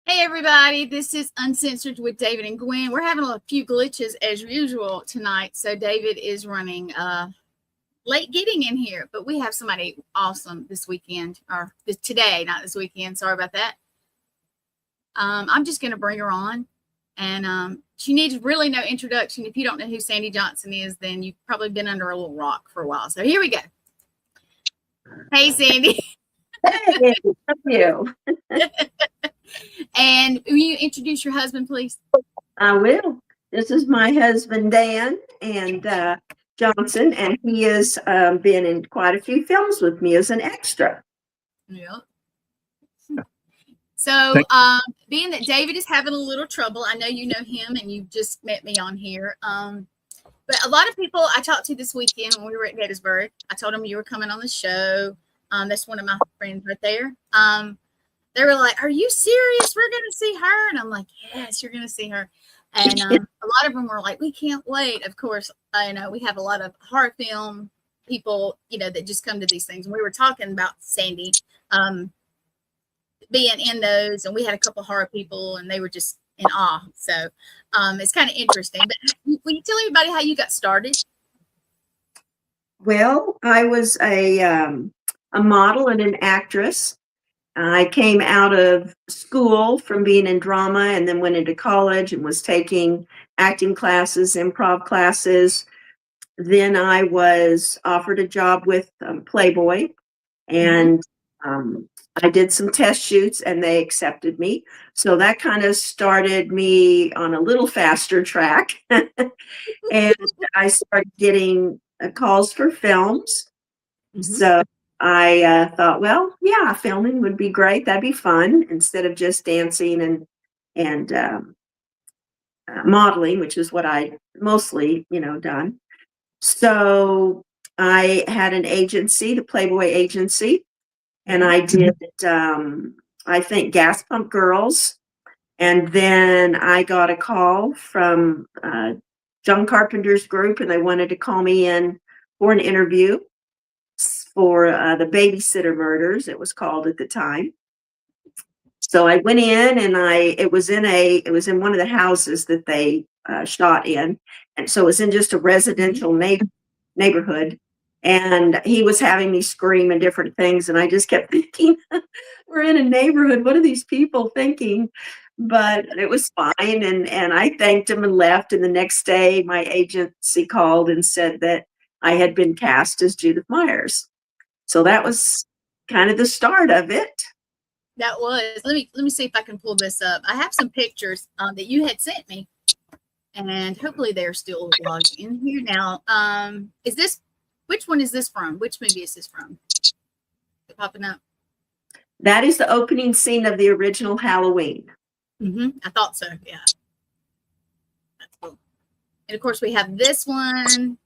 Hey everybody, this is Uncensored with David and Gwen. We're having a few glitches as usual tonight, so David is running late getting in here, but we have somebody awesome this weekend, or today, not this weekend. Sorry about that. I'm just going to bring her on, and she needs really no introduction. If you don't know who Sandy Johnson is, then you've probably been under a little rock for a while. So here we go. Hey, Sandy. Hey, thank you. And will you introduce your husband, please? I will. This is my husband, Dan and Johnson, and he has been in quite a few films with me as an extra. Yeah. So, being that David is having a little trouble, I know you know him and you just met me on here. But a lot of people I talked to this weekend when we were at Gettysburg, I told them you were coming on the show. That's one of my friends right there. They were like, "Are you serious? We're going to see her?" And I'm like, "Yes, you're going to see her." And a lot of them were like, "We can't wait." Of course, I know we have a lot of horror film people, that just come to these things. And we were talking about Sandy being in those, and we had a couple horror people, and they were just in awe. So it's kind of interesting. But will you tell everybody how you got started? Well, I was a model and an actress. I came out of school from being in drama and then went into college and was taking acting classes, improv classes. Then I was offered a job with Playboy, and I did some test shoots and they accepted me. So that kind of started me on a little faster track. And I started getting calls for films. So I thought, well, yeah, filming would be great. That'd be fun instead of just dancing and modeling, which is what I mostly, done. So I had an agency, the Playboy agency, and I did, I think, Gas Pump Girls. And then I got a call from John Carpenter's group, and they wanted to call me in for an interview for the Babysitter Murders, it was called at the time. So I went in, and it was in one of the houses that they shot in, and so it was in just a residential neighborhood. And he was having me scream and different things, and I just kept thinking, we're in a neighborhood. What are these people thinking? But it was fine, and I thanked him and left. And the next day, my agency called and said that I had been cast as Judith Myers. So that was kind of the start of it. That was. Let me see if I can pull this up. I have some pictures that you had sent me, and hopefully they're still logged in here now. Is this? Which one is this from? Which movie is this from? Is it popping up? That is the opening scene of the original Halloween. I thought so. Yeah. That's cool. And of course, we have this one.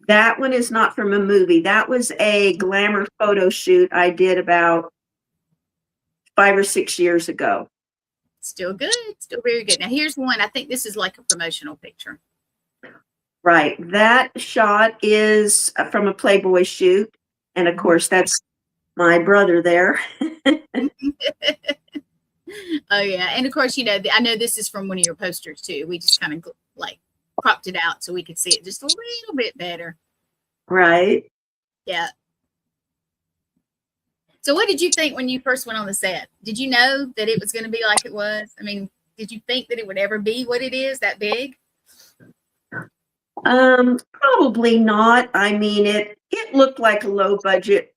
That one is not from a movie. That was a glamour photo shoot I did about 5 or 6 years ago. Still good. Still very good. Now, here's one. I think this is like a promotional picture. Right. That shot is from a Playboy shoot. And of course, that's my brother there. Oh, yeah. And of course, I know this is from one of your posters, too. We just kind of like cropped it out so we could see it just a little bit better. Right. Yeah. So what did you think when you first went on the set? Did you know that it was going to be like it was? I mean, did you think that it would ever be what it is, that big? Probably not. I mean, it looked like a low budget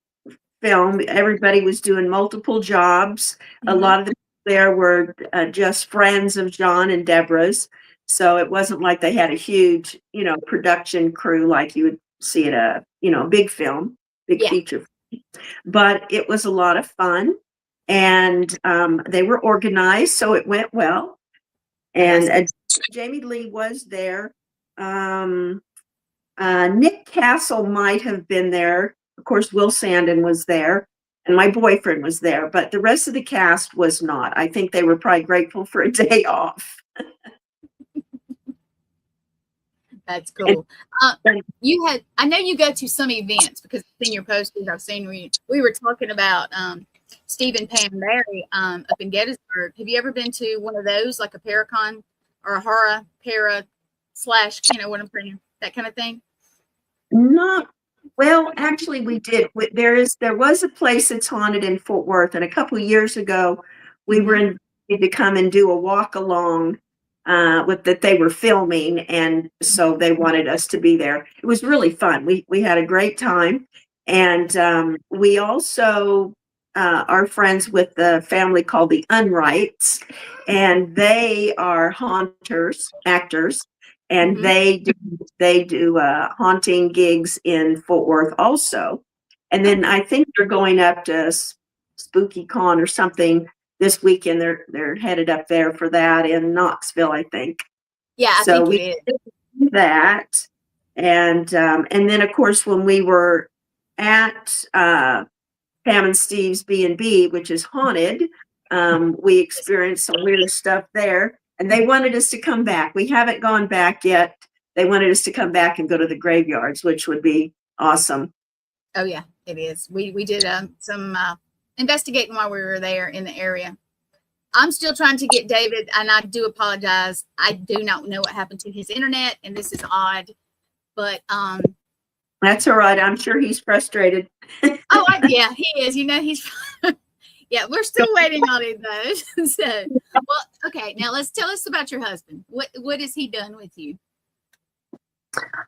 film. Everybody was doing multiple jobs. A lot of the people there were just friends of John and Deborah's. So it wasn't like they had a huge, production crew like you would see at a, big film, big feature. But it was a lot of fun, and they were organized, so it went well. And Jamie Lee was there. Nick Castle might have been there. Of course, Will Sandon was there, and my boyfriend was there, but the rest of the cast was not. I think they were probably grateful for a day off. That's cool. I know you go to some events because I've seen your posters. I've seen we were talking about Steve and Pam Barry up in Gettysburg. Have you ever been to one of those, like a Paracon or a Hara Para slash, what I'm saying, that kind of thing? Not well, actually, we did. There was a place that's haunted in Fort Worth, and a couple of years ago, we were invited to come and do a walk along with that they were filming, and so they wanted us to be there. It was really fun. We had a great time, and we also are friends with the family called the Unrights, and they are actors. And they do haunting gigs in Fort Worth also. And then I think they're going up to Spooky Con or something this weekend. They're headed up there for that in Knoxville, I think. Yeah, I think it is. Did that. And then of course when we were at Pam and Steve's B&B, which is haunted, we experienced some weird stuff there. And they wanted us to come back. We haven't gone back yet. They wanted us to come back and go to the graveyards, which would be awesome. Oh yeah, it is. We did some investigating while we were there in the area. I'm still trying to get David, and I do apologize. I do not know what happened to his internet, and this is odd, but that's all right. I'm sure he's frustrated. Yeah, he is. He's. Yeah, we're still waiting on it though. So, well, okay. Now tell us about your husband. What has he done with you?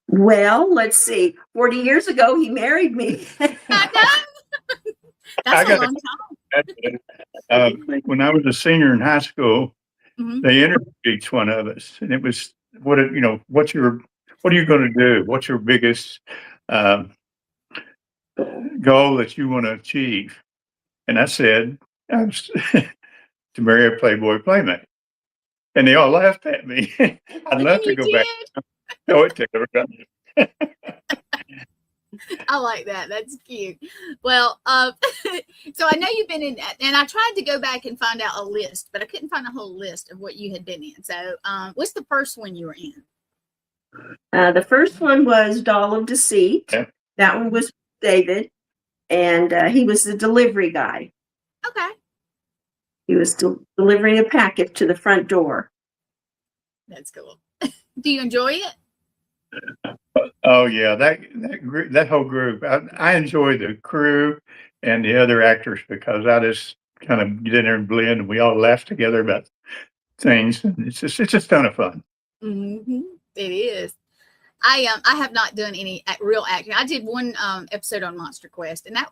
Well, let's see. 40 years ago, he married me. That's a long time. When I was a senior in high school, they interviewed each one of us, and it was what are you going to do? What's your biggest goal that you want to achieve? And I said, to marry a Playboy Playmate. And they all laughed at me. I'd love to go back. Show it to everybody. I like that. That's cute. Well, so I know you've been in that, and I tried to go back and find out a list, but I couldn't find a whole list of what you had been in. So what's the first one you were in? The first one was Doll of Deceit. Yeah. That one was David. And he was the delivery guy. Okay. He was delivering a package to the front door. That's cool. Do you enjoy it? Oh yeah, that whole group. I enjoy the crew and the other actors because I just kind of get in there and blend, and we all laugh together about things. And it's just a ton of fun. It is. I have not done any real acting. I did one episode on Monster Quest, and that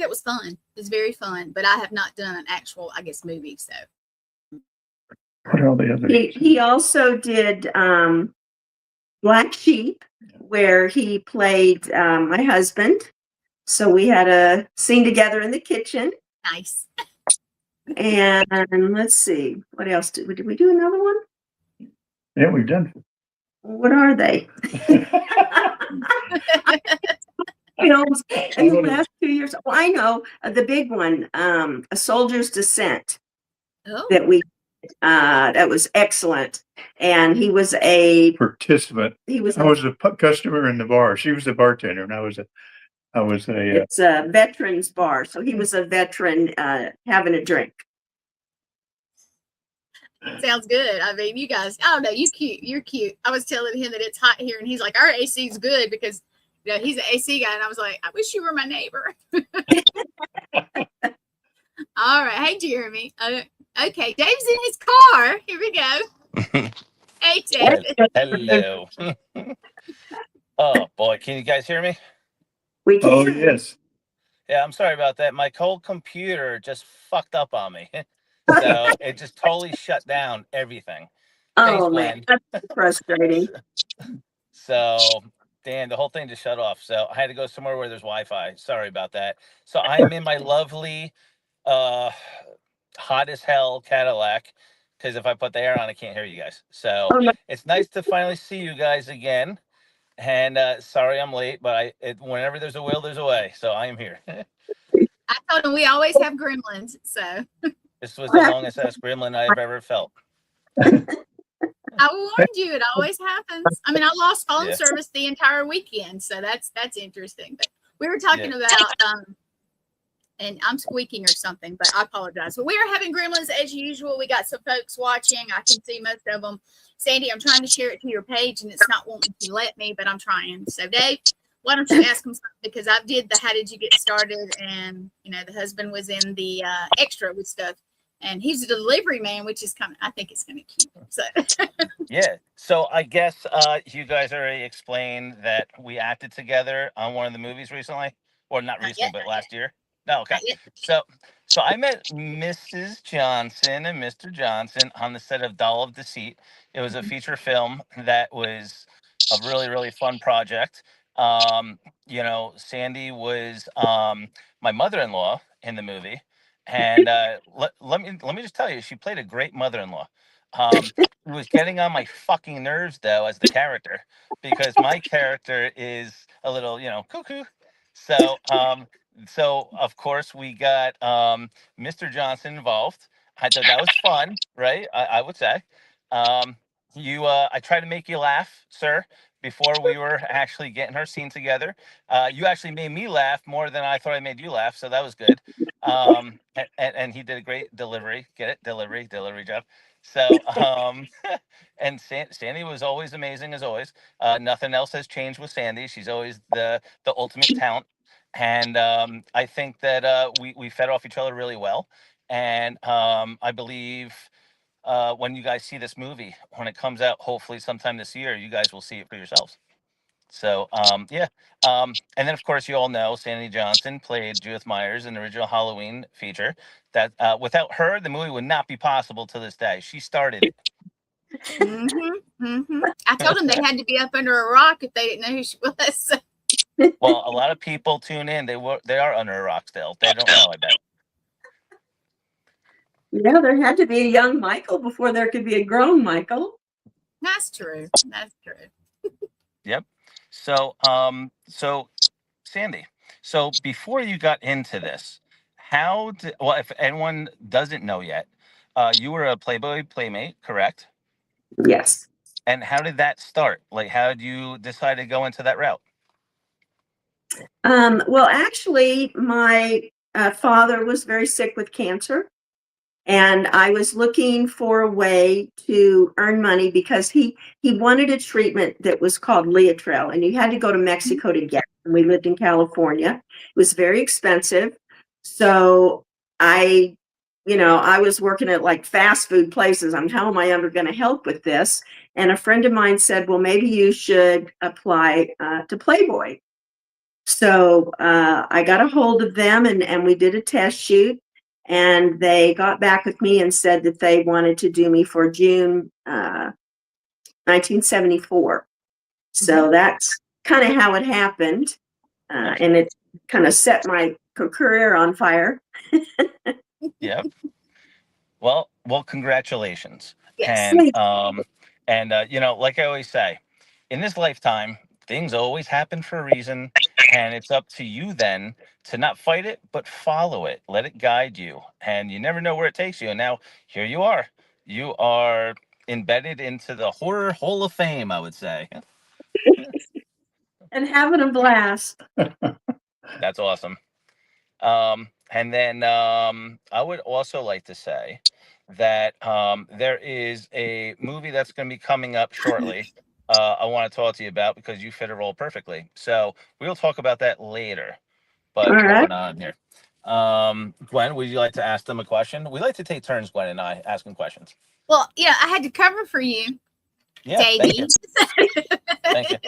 was fun. It was very fun, but I have not done an actual, I guess, movie. So what are all the other? He also did Black Sheep, where he played my husband. So we had a scene together in the kitchen. Nice. And let's see, what else did we do? Another one? Yeah, we've done. What are they? In the last 2 years. Well, I know the big one, A Soldier's Descent. Oh. That was excellent. And he was a participant. I was a customer in the bar. She was the bartender, and I was a. It's a veterans bar, so he was a veteran having a drink. Sounds good. I mean, you guys, I don't know, you're cute. I was telling him that it's hot here, and he's like, our AC is good because he's an AC guy, and I was like, I wish you were my neighbor. All right. Hey, Jeremy. Okay, Dave's in his car. Here we go. Hey, David. Hello. Oh boy, can you guys hear me? We can. Oh yes. Yeah, I'm sorry about that. My cold computer just fucked up on me. So it just totally shut down everything. Oh man, that's frustrating. So Dan, the whole thing just shut off. So I had to go somewhere where there's Wi-Fi. Sorry about that. So I am in my lovely hot as hell Cadillac, because if I put the air on, I can't hear you guys. So it's nice to finally see you guys again. And sorry I'm late, but whenever there's a will, there's a way. So I am here. I told him we always have gremlins. So this was the longest ass gremlin I've ever felt. I warned you, it always happens. I mean, I lost phone service the entire weekend, so that's interesting. But we were talking about and I'm squeaking or something, but I apologize. But we are having gremlins as usual. We got some folks watching. I can see most of them. Sandy, I'm trying to share it to your page, and it's not wanting to let me, but I'm trying. So, Dave, why don't you ask them something? Because I did the how did you get started, and, the husband was in the extra with stuff. And he's a delivery man, which is I think it's kind of cute. So. Yeah. So I guess you guys already explained that we acted together on one of the movies recently, or not recently, but last year. No, okay. So I met Mrs. Johnson and Mr. Johnson on the set of Doll of Deceit. It was a feature film that was a really, really fun project. Sandy was my mother-in-law in the movie. And let me just tell you, she played a great mother-in-law. It was getting on my fucking nerves though as the character, because my character is a little, cuckoo. So of course we got Mr. Johnson involved. I thought that was fun, right? I would say. I tried to make you laugh, sir, before we were actually getting our scene together. You actually made me laugh more than I thought I made you laugh, so that was good. And he did a great delivery. Get it? Delivery job. So, and Sandy was always amazing as always. Nothing else has changed with Sandy. She's always the ultimate talent. And I think that we fed off each other really well. And I believe when you guys see this movie, when it comes out, hopefully sometime this year, you guys will see it for yourselves. So, yeah. And then, of course, you all know Sandy Johnson played Judith Myers in the original Halloween feature. That without her, the movie would not be possible to this day. She started it. I told them they had to be up under a rock if they didn't know who she was. Well, a lot of people tune in. They are under a rock still. They don't know, I bet. Yeah, there had to be a young Michael before there could be a grown Michael. That's true. Yep. So, Sandy, so before you got into this, if anyone doesn't know yet, you were a Playboy Playmate, correct? Yes. And how did that start? Like, how did you decide to go into that route? Well, actually, my father was very sick with cancer. And I was looking for a way to earn money because he wanted a treatment that was called Leotrel, and you had to go to Mexico to get it. And we lived in California. It was very expensive. So I was working at like fast food places. How am I ever going to help with this? And a friend of mine said, well, maybe you should apply to Playboy. So I got a hold of them and we did a test shoot. And they got back with me and said that they wanted to do me for June 1974. So that's kind of how it happened. And it kind of set my career on fire. Yep. Well, congratulations. Yes. And like I always say, in this lifetime, things always happen for a reason. And it's up to you then to not fight it, but follow it. Let it guide you. And you never know where it takes you. And now here you are. You are embedded into the Horror Hall of Fame, I would say. And having a blast. That's awesome. And then I would also like to say that there is a movie that's going to be coming up shortly. I want to talk to you about because you fit a role perfectly. So we'll talk about that later. But all right. Going on here. Gwen, would you like to ask them a question? We like to take turns, Gwen and I, asking questions. Well, yeah, I had to cover for you, Davey. Thank you.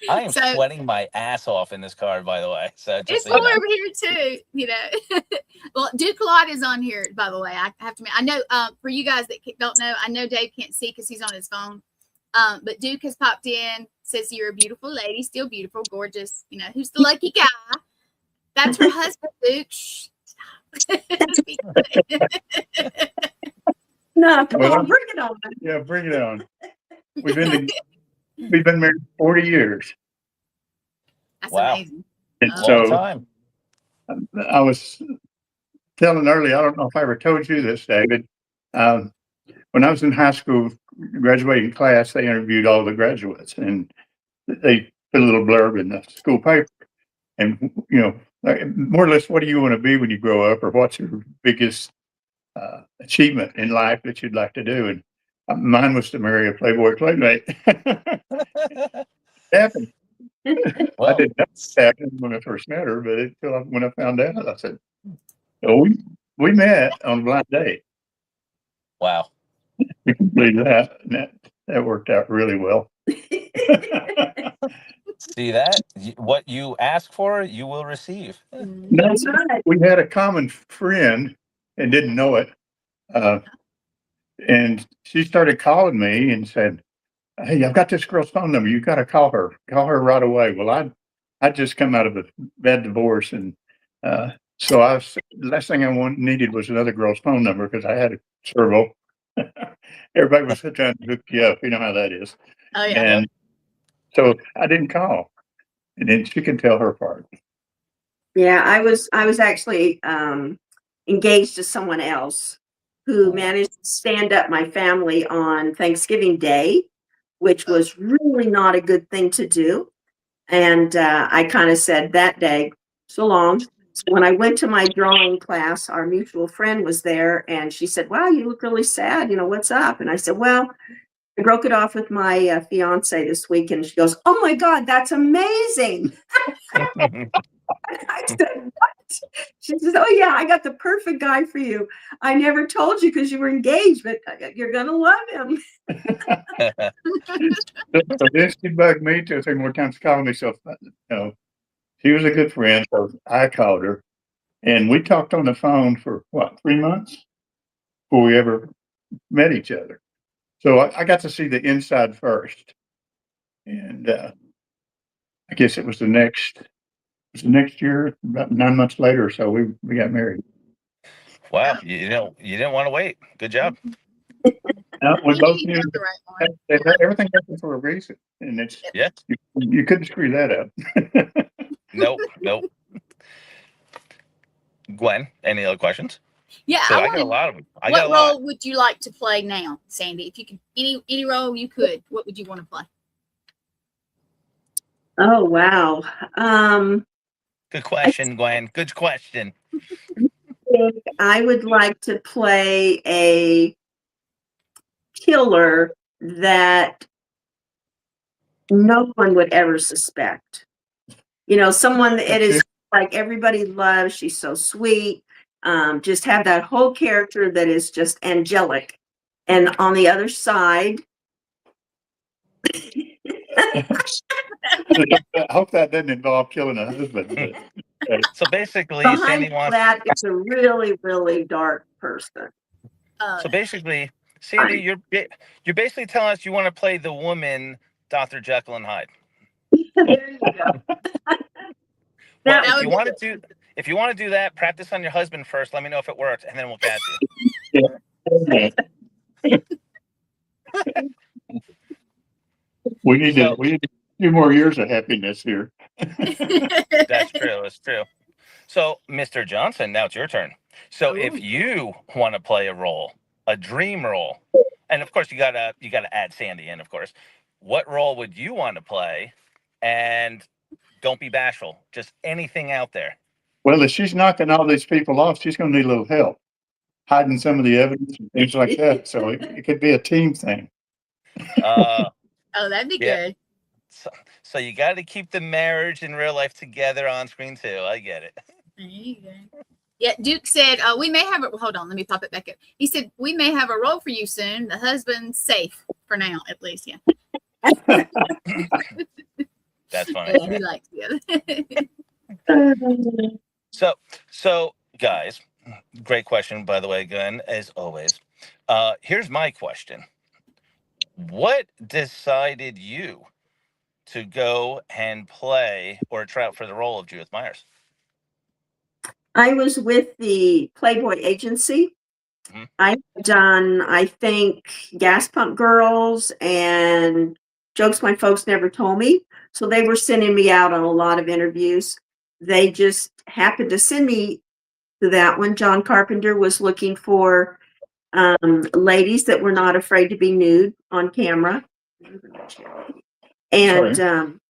I am sweating my ass off in this car, by the way. So it's cool over here too, Well, Duke Lot is on here, by the way. I have to admit, I know for you guys that don't know, I know Dave can't see because he's on his phone. But Duke has popped in, says you're a beautiful lady, still beautiful, gorgeous. Who's the lucky guy? That's her husband, Duke. Shh. No, come on, bring it on. Yeah, bring it on. We've been married 40 years. That's amazing. And long time. I was telling earlier, I don't know if I ever told you this, David. When I was in high school, graduating class, they interviewed all the graduates and they put a little blurb in the school paper. And, like, more or less, what do you want to be when you grow up, or what's your biggest achievement in life that you'd like to do? And mine was to marry a Playboy Playmate. Happened. I Well, didn't know it happened when I first met her, but when I found out, I said, "Oh, we met on a blind date." wow. We completed that, and that worked out really well. See that? What you ask for, you will receive. That's right. We had a common friend and didn't know it. And she started calling me and said, "Hey, I've got this girl's phone number. You got to call her. Call her right away." Well, I just come out of a bad divorce, and so the last thing I needed was another girl's phone number because I had several. Everybody was trying to hook you up. You know how that is. Oh yeah. And so I didn't call, and then she can tell her part. Yeah, I was actually engaged to someone else who managed to stand up my family on Thanksgiving Day, which was really not a good thing to do. And I kind of said that day, so long. So when I went to my drawing class, our mutual friend was there, and she said, "Wow, you look really sad. You know, what's up?" And I said, "Well, I broke it off with my fiance this week." And she goes, "Oh my God, that's amazing." I said, "What?" She says, "Oh yeah, I got the perfect guy for you. I never told you because you were engaged, but you're gonna love him." So then she bugged me 2 or 3 more times, calling me. So, she was a good friend. So I called her, and we talked on the phone for 3 months before we ever met each other. So I got to see the inside first, and I guess it was the next year, about 9 months later or so, we got married. Wow, you didn't want to wait. Good job. We both You knew got the right one. that everything happened for a reason, and Yeah. you couldn't screw that up. Nope. Gwen, any other questions? Yeah, So I got a lot of them. I what got a lot. role would you like to play now, Sandy? If you could, any role you could, what would you want to play? Oh wow. Good question, Gwen. Good question. I would like to play a killer that no one would ever suspect. You know, someone that it is like everybody loves. She's so sweet. Just have that whole character that is just angelic. And on the other side, I hope that didn't involve killing a husband. So basically, behind Sandy wants. that is a really, really dark person. So basically, Sandy, you're basically telling us you want to play the woman, Dr. Jekyll and Hyde. There you go. Well, That if would you want to do that, practice on your husband first. Let me know if it works, and then we'll cast you. We need a few more years of happiness here. That's true. That's true. So, Mr. Johnson, now it's your turn. So, if you want to play a role, a dream role, and of course you gotta add Sandy in, of course. What role would you want to play? And don't be bashful. Just anything out there. Well, if she's knocking all these people off, she's going to need a little help hiding some of the evidence and things like that. So it could be a team thing. oh, that'd be good. So you got to keep the marriage and real life together on screen too. I get it. There you go. Yeah, Duke said, we may have it. Hold on, let me pop it back up. He said, we may have a role for you soon. The husband's safe for now, at least. Yeah. That's funny. He likes the other. So guys, great question, by the way, Glenn, as always. Here's my question. What decided you to go and play or try out for the role of Judith Myers? I was with the Playboy agency. Mhm. I've done, I think, Gas Pump Girls and Jokes My Folks Never Told Me. So they were sending me out on a lot of interviews. They just happened to send me to that one. John Carpenter was looking for ladies that were not afraid to be nude on camera. And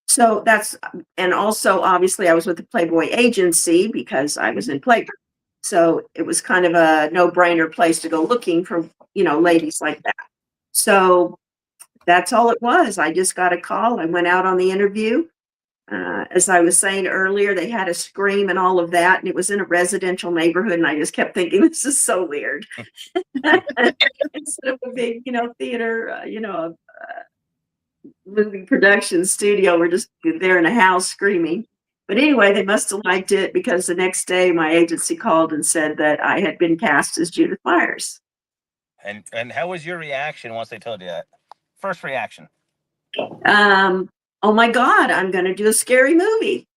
so So that's, and also obviously I was with the Playboy agency because I was in Playboy. So it was kind of a no-brainer place to go looking for, ladies like that. So that's all it was. I just got a call. I went out on the interview. As I was saying earlier, they had a scream and all of that, and it was in a residential neighborhood, and I just kept thinking, this is so weird. Instead of a big, theater, movie production studio, we're just there in a house screaming. But anyway, they must have liked it because the next day my agency called and said that I had been cast as Judith Myers. And how was your reaction once they told you that? First reaction. Oh my God, I'm going to do a scary movie.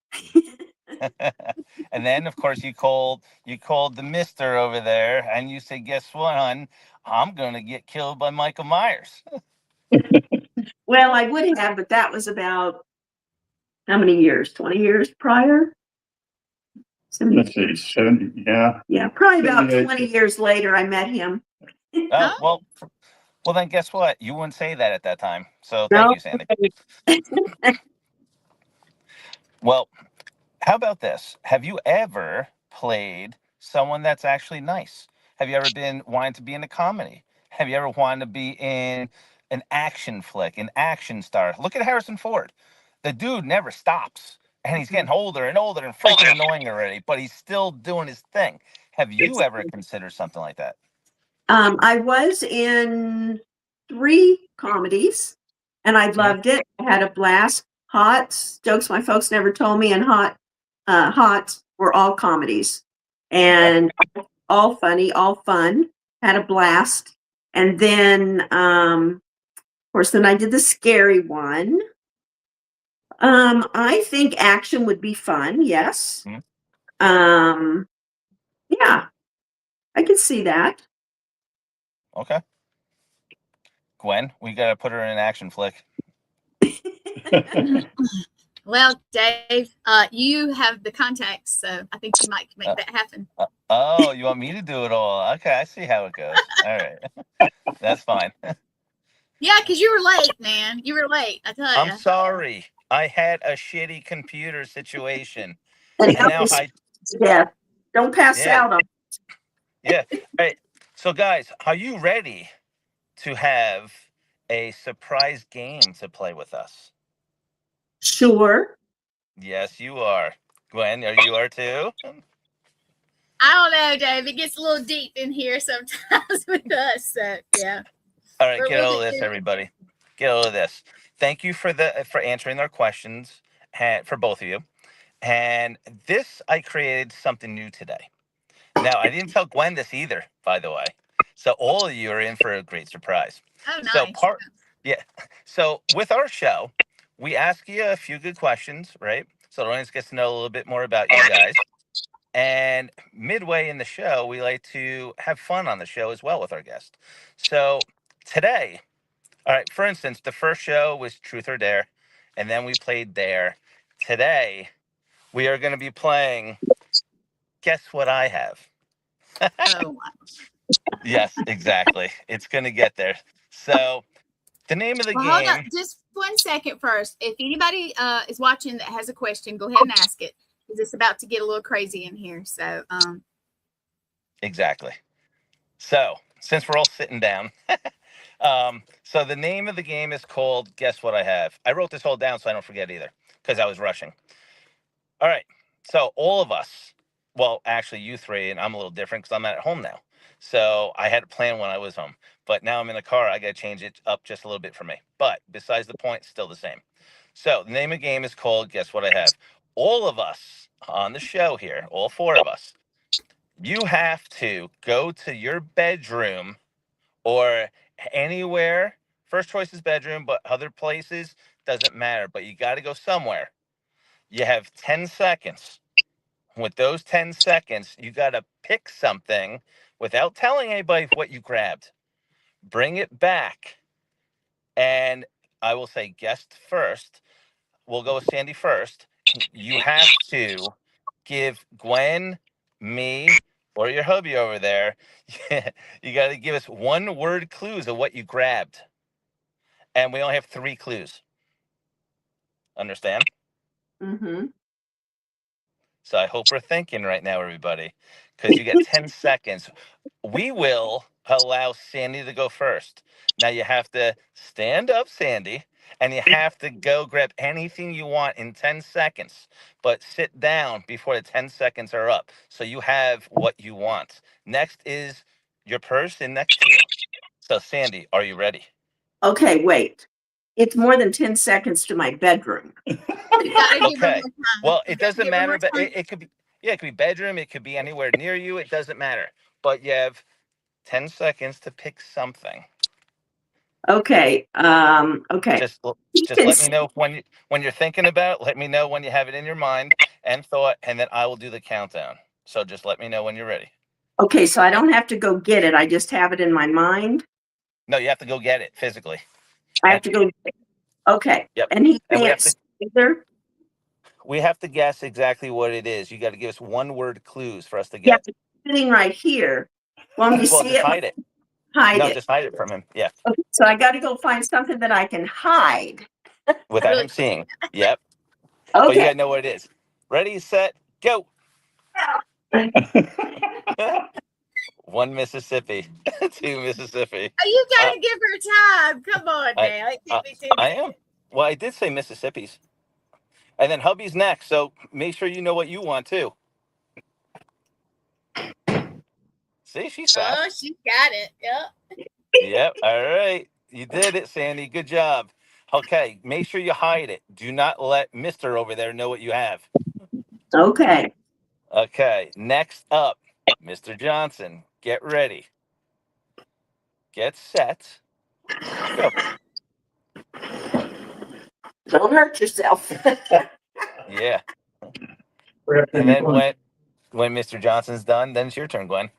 And then, of course, you called the mister over there, and you said, guess what, hon? I'm going to get killed by Michael Myers. Well, I would have, but that was about how many years? 20 years prior? Let's see, 70, yeah. Yeah, probably about 78. 20 years later, I met him. Oh, well, then guess what? You wouldn't say that at that time. So thank you, Sandy. Well, how about this? Have you ever played someone that's actually nice? Have you ever been wanting to be in a comedy? Have you ever wanted to be in an action flick, an action star? Look at Harrison Ford. The dude never stops, and he's getting older and older and freaking annoying already, but he's still doing his thing. Have you ever considered something like that? I was in 3 comedies, and I loved it. I had a blast. Hot jokes my folks never told me, and Hot were all comedies, and all funny, all fun. Had a blast, and then, of course, then I did the scary one. I think action would be fun. Yes. Yeah, I can see that. Okay. Gwen, we got to put her in an action flick. Well, Dave, you have the contacts, so I think you might make that happen. Oh, you want me to do it all? Okay, I see how it goes. All right. That's fine. Yeah, because you were late, man. You were late, I tell you. I'm sorry. I had a shitty computer situation. And now don't pass out on. Yeah. All right. So, guys, are you ready to have a surprise game to play with us? Sure. Yes, you are. Gwen, you are too? I don't know, Dave. It gets a little deep in here sometimes with us. So, yeah. All right, get all of this, everybody. Get all of this. Thank you for answering our questions for both of you. And this, I created something new today. Now, I didn't tell Gwen this either, by the way. So all of you are in for a great surprise. Oh, nice. So with our show, we ask you a few good questions, right? So the audience gets to know a little bit more about you guys. And midway in the show, we like to have fun on the show as well with our guests. So today, all right, for instance, the first show was Truth or Dare, and then we played Dare. Today, we are going to be playing Guess What I Have. Oh, Yes, exactly. It's going to get there. So the name of the game. Hold on just 1 second first. If anybody is watching that has a question, go ahead and ask it, because it's about to get a little crazy in here. So, Exactly. So since we're all sitting down, so the name of the game is called Guess What I Have. I wrote this all down so I don't forget either, because I was rushing. All right. So all of us, well, actually you 3, and I'm a little different because I'm at home now. So I had to plan when I was home, but now I'm in the car. I got to change it up just a little bit for me. But besides the point, still the same. So the name of the game is called Guess What I Have. All of us on the show here, all 4 of us, you have to go to your bedroom or anywhere. First choice is bedroom, but other places doesn't matter. But you got to go somewhere. You have 10 seconds. With those 10 seconds, you got to pick something without telling anybody what you grabbed. Bring it back. And I will say guest first. We'll go with Sandy first. You have to give Gwen, me, or your hubby over there, you got to give us 1-word clues of what you grabbed. And we only have 3 clues. Understand? Mm-hmm. So I hope we're thinking right now, everybody, because you get 10 seconds. We will allow Sandy to go first. Now you have to stand up, Sandy, and you have to go grab anything you want in 10 seconds, but sit down before the 10 seconds are up. So you have what you want. Next is your person next to you. So Sandy, are you ready? Okay, wait. It's more than 10 seconds to my bedroom. You gotta give her Okay. more time. Well, You it gotta doesn't give her more matter, but time. it could be, yeah, it could be bedroom. It could be anywhere near you. It doesn't matter. But you have 10 seconds to pick something. Okay. Okay. Just You just can let me see- know when you're thinking about it. Let me know when you have it in your mind and thought, and then I will do the countdown. So just let me know when you're ready. Okay, so I don't have to go get it. I just have it in my mind. No, you have to go get it physically. I have to go. Okay. Yep. And he And we can't have to see either. guess exactly what it is. You got to give us one word clues for us to Yeah, get. it's sitting right here. Want me to Well, see just it? hide it. Hide No, it. just hide it from him. Yeah, Okay, so I got to go find something that I can hide. without Really him seeing. Yep. But you Okay. gotta know what it is. Ready, set, go. One Mississippi, two Mississippi. Oh, you Uh, gotta give her time. Come on I, now. It I, can't be 10 I seconds. am. Well, I did say Mississippi's, and then hubby's next. So make sure you know what you want too. See, she's Oh, fast. she got it. Yep. Yep. All right, you did it, Sandy. Good job. Okay, make sure you hide it. Do not let Mister over there know what you have. Okay. Okay. Next up, Mr. Johnson. Get ready. Get set. Go. Don't hurt yourself. Yeah. And then when Mr. Johnson's done, then it's your turn, Gwen.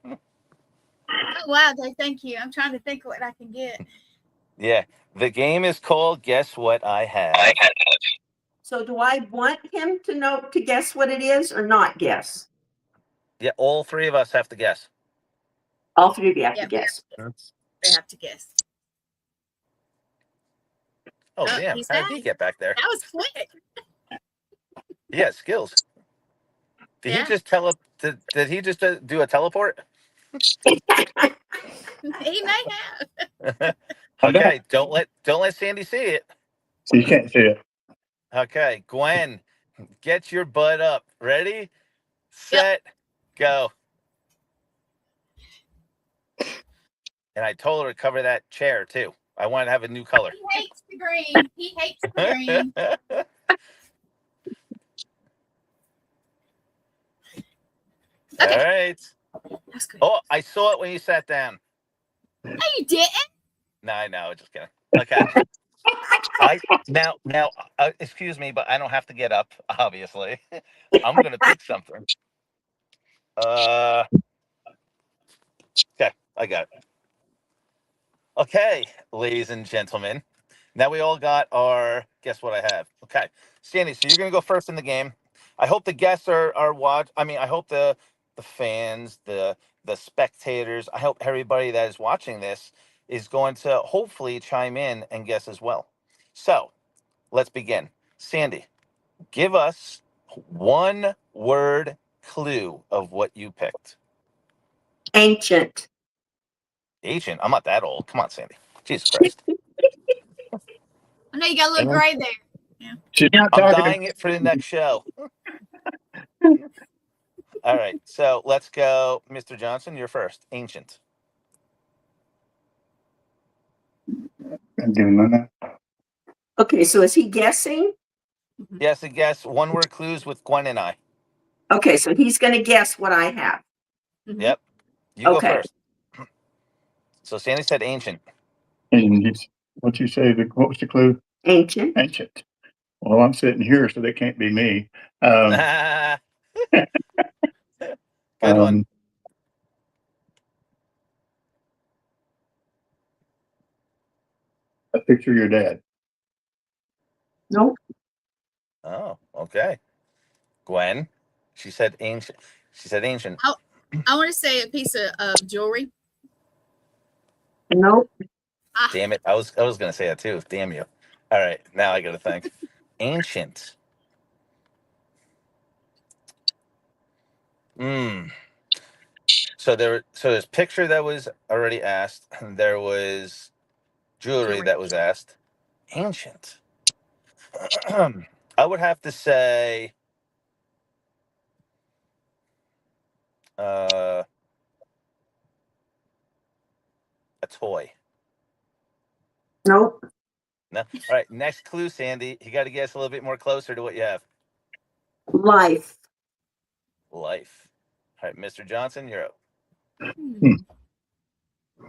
Oh, wow. Thank you. I'm trying to think what I can get. Yeah. The game is called Guess What I Have. So do I want him to know to guess what it is or not guess? Yeah, all three of us have to guess. All three of you have to Yep. guess. They have to guess. Oh, Oh, damn. he's How did back. he get back there? That was quick. He has skills. Did he Yeah. just did he just do a teleport? He may have. Okay, don't let Sandy see it. So you can't see it. Okay, Gwen, get your butt up. Ready? Set, go. And I told her to cover that chair too. I want to have a new color. He hates the green. He hates the green. All Okay. right. That's good. Oh, I saw it when you sat down. No, you didn't. No, I know. Just kidding. Okay. Now, excuse me, but I don't have to get up. Obviously, I'm gonna pick something. Okay, I got it. Okay, ladies and gentlemen. Now we all got our. Guess what I have? Okay, Sandy. So you're gonna go first in the game. I hope the guests are watch. I mean, I hope the fans, the spectators. I hope everybody that is watching this is going to hopefully chime in and guess as well. So let's begin. Sandy, give us one word clue of what you picked. Ancient. Ancient. I'm not that old. Come on, Sandy. Jesus Christ. I know you got a little gray there. She's not I'm talking dying it for the next show. All right. So let's go. Mr. Johnson, you're first. Ancient. I'm giving my name. Okay, so is he guessing? Yes, I guess one word clues with Gwen and I. Okay, so he's going to guess what I have. Yep. You go Okay. first. So Sandy said ancient. And what you say? What was the clue? Ancient. Ancient. Well, I'm sitting here, so they can't be me. Good one. I picture your dad. Nope. Oh, okay. Gwen, she said ancient. She said ancient. I want to say a piece of jewelry. Nope. Ah, Damn it. I was going to say that too. Damn you. All right. Now I got to think. Ancient. So there's picture that was already asked. There was jewelry that was asked. Ancient. I would have to say a toy. Nope. No. All right. Next clue, Sandy. You got to guess a little bit more closer to what you have. Life. Life. All right, Mr. Johnson, you're up. Hmm.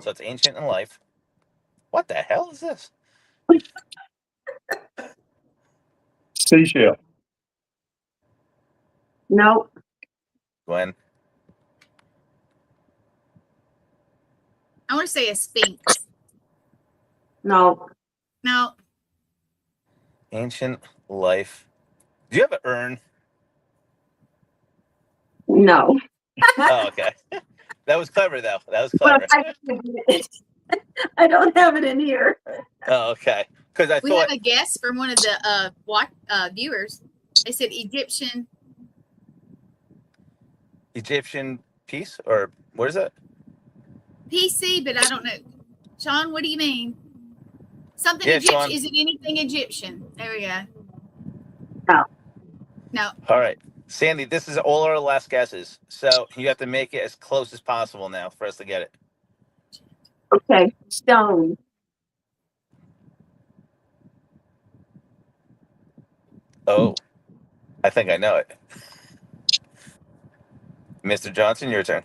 So it's ancient and life. What the hell is this? Seashell. Nope. Gwen. I want to say a sphinx. No. No. Ancient life. Do you have an urn? No. Oh, okay. That was clever, though. That was Well, clever. I don't have it in here. Oh, okay. Because I We thought have a guess from one of the viewers. They said Egyptian. Egyptian piece, or what is that? PC, but I don't know. Sean, what do you mean? Something Yeah, Egyptian. Sean. Is it anything Egyptian? There we go. No. No. All right. Sandy, this is all our last guesses. So you have to make it as close as possible now for us to get it. Okay. Stone. Oh, I think I know it. Mr. Johnson, your turn.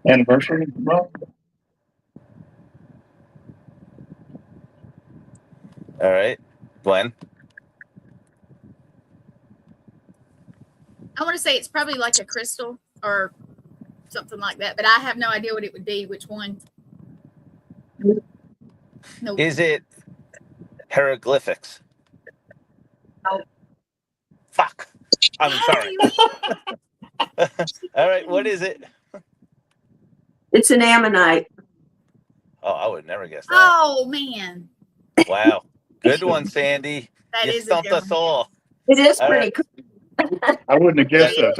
Anniversary. Well, All right. Gwen. I want to say it's probably like a crystal or something like that, but I have no idea what it would be. Which one? No. Is it hieroglyphics? No. Fuck. I'm sorry. All right. What is it? It's an ammonite. Oh, I would never guess that. Oh man, Wow. Good one, Sandy. that You is a stumped good us one. all. It is All pretty right. cool. I wouldn't have guessed that.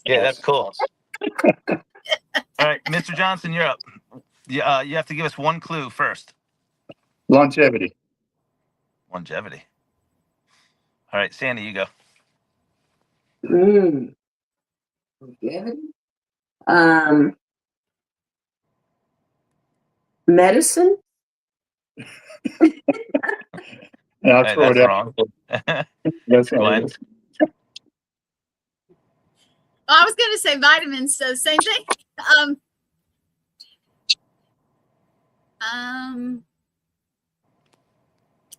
Yeah, that's cool. All right, Mr. Johnson, you're up. You have to give us one clue first. Longevity. Longevity. All right, Sandy, you go. Longevity. Medicine. I'll Hey, throw that's it out. wrong. That's Gwen. wrong. I was going to say vitamins, so same thing. I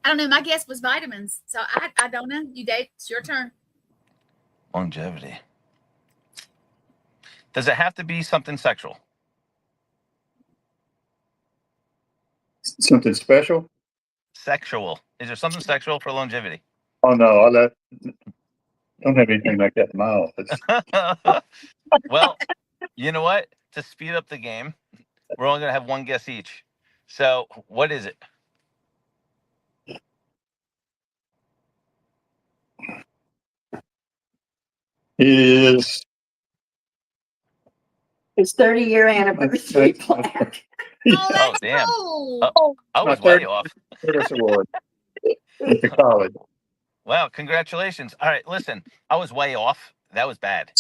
don't know. My guess was vitamins, so I don't know. You, Dave, it's your turn. Longevity. Does it have to be something sexual? Something special? Sexual. Is there something sexual for longevity? Oh no, I don't have anything like that in my office. Well, you know what? To speed up the game, we're only going to have one guess each. So, what is it? Is His 30-year anniversary plaque. Oh, that's damn. cool. I was my way third- off. Service award at the college. Wow, congratulations. All right, listen, I was way off. That was bad.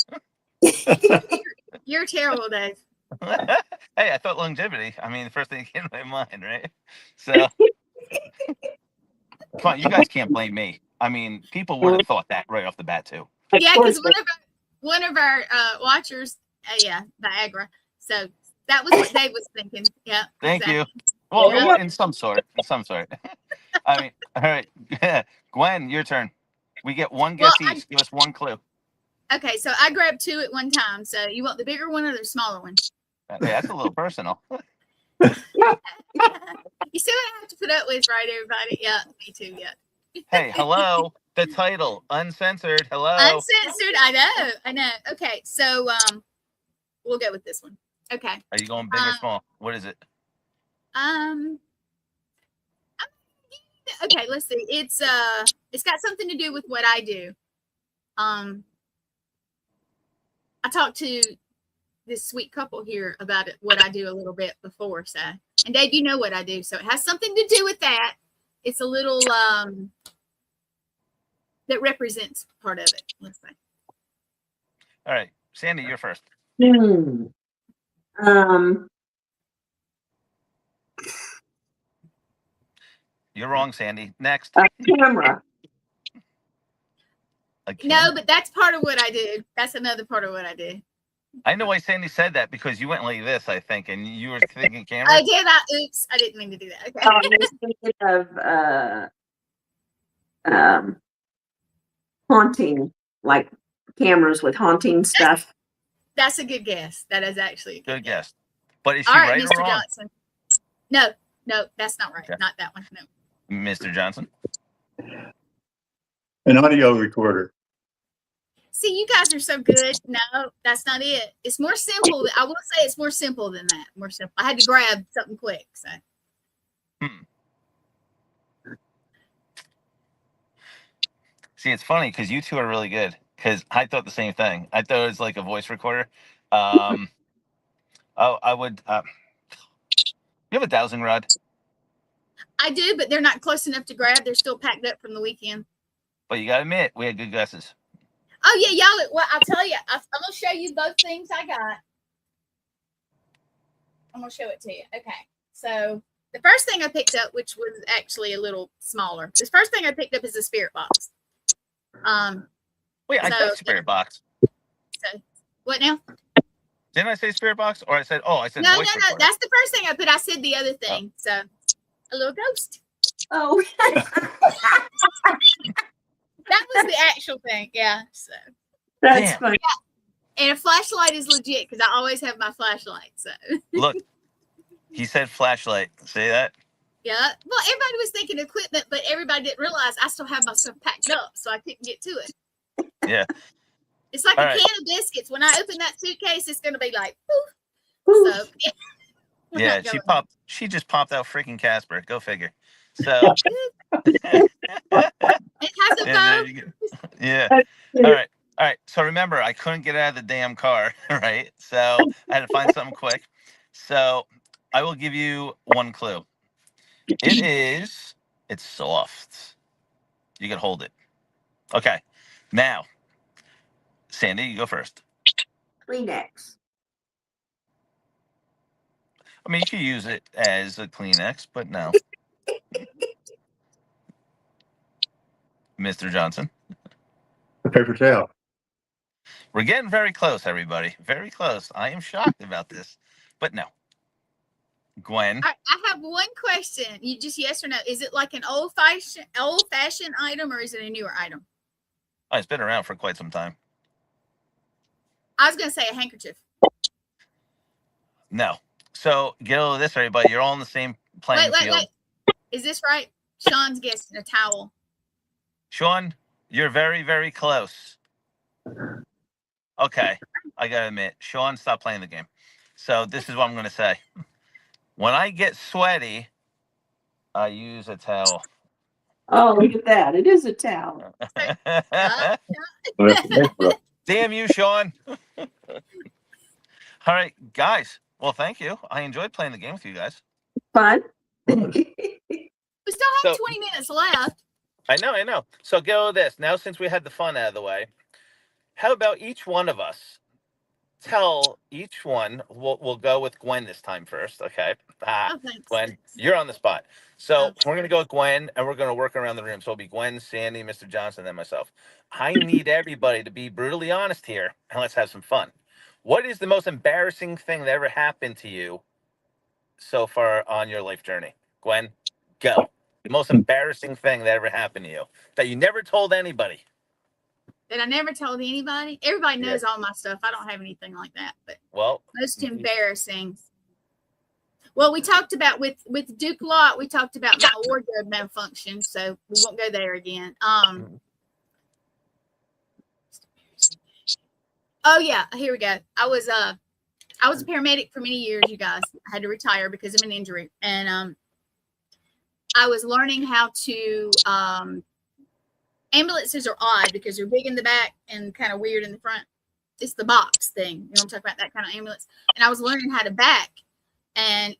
You're terrible, Dave. Hey, I thought longevity. I mean, the first thing that came to my mind, right? So, come on, you guys can't blame me. I mean, people would have thought that right off the bat, too. Yeah, because one of our watchers, yeah, Viagra. So that was what Dave was thinking. Yeah. Thank exactly. you. Well, Yeah. in some sort. I mean, all right. Gwen, your turn. We get one guess each. Give us one clue. Okay, so I grabbed two at one time. So you want the bigger one or the smaller one? Hey, that's a little personal. You see what I have to put up with, right, everybody? Yeah, me too. Yeah. Hey, hello. The title, Uncensored. Hello. Uncensored. I know. Okay, so we'll go with this one. Okay. Are you going big or small? What is it? I'm Okay, let's see. It's got something to do with what I do. I talked to this sweet couple here about it, what I do a little bit before. So, and Dave, you know what I do, so it has something to do with that. It's a little that represents part of it. Let's say. All right, Sandy, you're first. You're wrong, Sandy. Next. A camera. No, but that's part of what I do. That's another part of what I do. I know why Sandy said that, because you went like this, I think, and you were thinking camera. I did. Oops, I didn't mean to do that. Okay. I was thinking of haunting, like cameras with haunting stuff. That's a good guess. That is actually a good guess. But is she all right, right Mr. or wrong? Johnson. No, that's not right. Okay. Not that one. No. Mr. Johnson. An audio recorder. See, you guys are so good. No, that's not it. It's more simple. I will say it's more simple than that. More simple. I had to grab something quick. So. See, it's funny because you two are really good. Because I thought the same thing. I thought it was like a voice recorder. I would. You have a dowsing rod? I do, but they're not close enough to grab. They're still packed up from the weekend. But you gotta admit, we had good guesses. Oh yeah, y'all. Well, I'll tell you. I'm gonna show you both things I got. I'm gonna show it to you. Okay. So the first thing I picked up, which was actually a little smaller, this first thing I picked up is a spirit box. Wait, I said spirit box. So what now? Didn't I say spirit box? Or I said no. Voice recorder. That's the first thing I put. I said the other thing. So a little ghost. Oh. That was the actual thing. Yeah. So That's funny. Yeah. And a flashlight is legit because I always have my flashlight. So Look, he said flashlight. See that? yeah. Well, everybody was thinking equipment, but everybody didn't realize I still have my stuff packed up, so I couldn't get to it. Yeah. It's like All a right. can of biscuits. When I open that suitcase, it's gonna be like, poof. So Yeah, she just popped out freaking Casper. Go figure. So it has a bow. Yeah. All right. So remember, I couldn't get out of the damn car, right? So I had to find something quick. So I will give you one clue. It's soft. You can hold it. Okay. Now, Sandy, you go first. Kleenex. I mean, you could use it as a Kleenex, but no. Mr. Johnson. A paper towel. We're getting very close, everybody. Very close. I am shocked about this, but no. Gwen. I have one question. You just yes or no. Is it like an old-fashioned item, or is it a newer item? Oh, it's been around for quite some time. I was gonna say a handkerchief. No. So get over this, everybody. You're all in the same playing field. Wait. Is this right? Sean's guessing a towel. Sean, you're very, very close. Okay. I gotta admit, Sean, stop playing the game. So this is what I'm gonna say. When I get sweaty, I use a towel. Oh, look at that. It is a towel. Damn you, Sean. All right, guys. Well, thank you. I enjoyed playing the game with you guys. Fun. We still have 20 minutes left. I know. So go with this. Now, since we had the fun out of the way, how about each one of us tell each one, we'll go with Gwen this time first, okay? Gwen, you're on the spot. So we're going to go with Gwen, and we're going to work around the room. So it'll be Gwen, Sandy, Mr. Johnson, and then myself. I need everybody to be brutally honest here, and let's have some fun. What is the most embarrassing thing that ever happened to you so far on your life journey? Gwen, go. The most embarrassing thing that ever happened to you that you never told anybody. That I never told anybody. Everybody knows all my stuff. I don't have anything like that. But most embarrassing. Well, we talked about with Duke Lott, we talked about my wardrobe malfunction, so we won't go there again. Oh yeah, here we go. I was a paramedic for many years, you guys. I had to retire because of an injury. And I was learning how to. Ambulances are odd because they're big in the back and kind of weird in the front. It's the box thing. You know what I'm talking about? That kind of ambulance. And I was learning how to back. And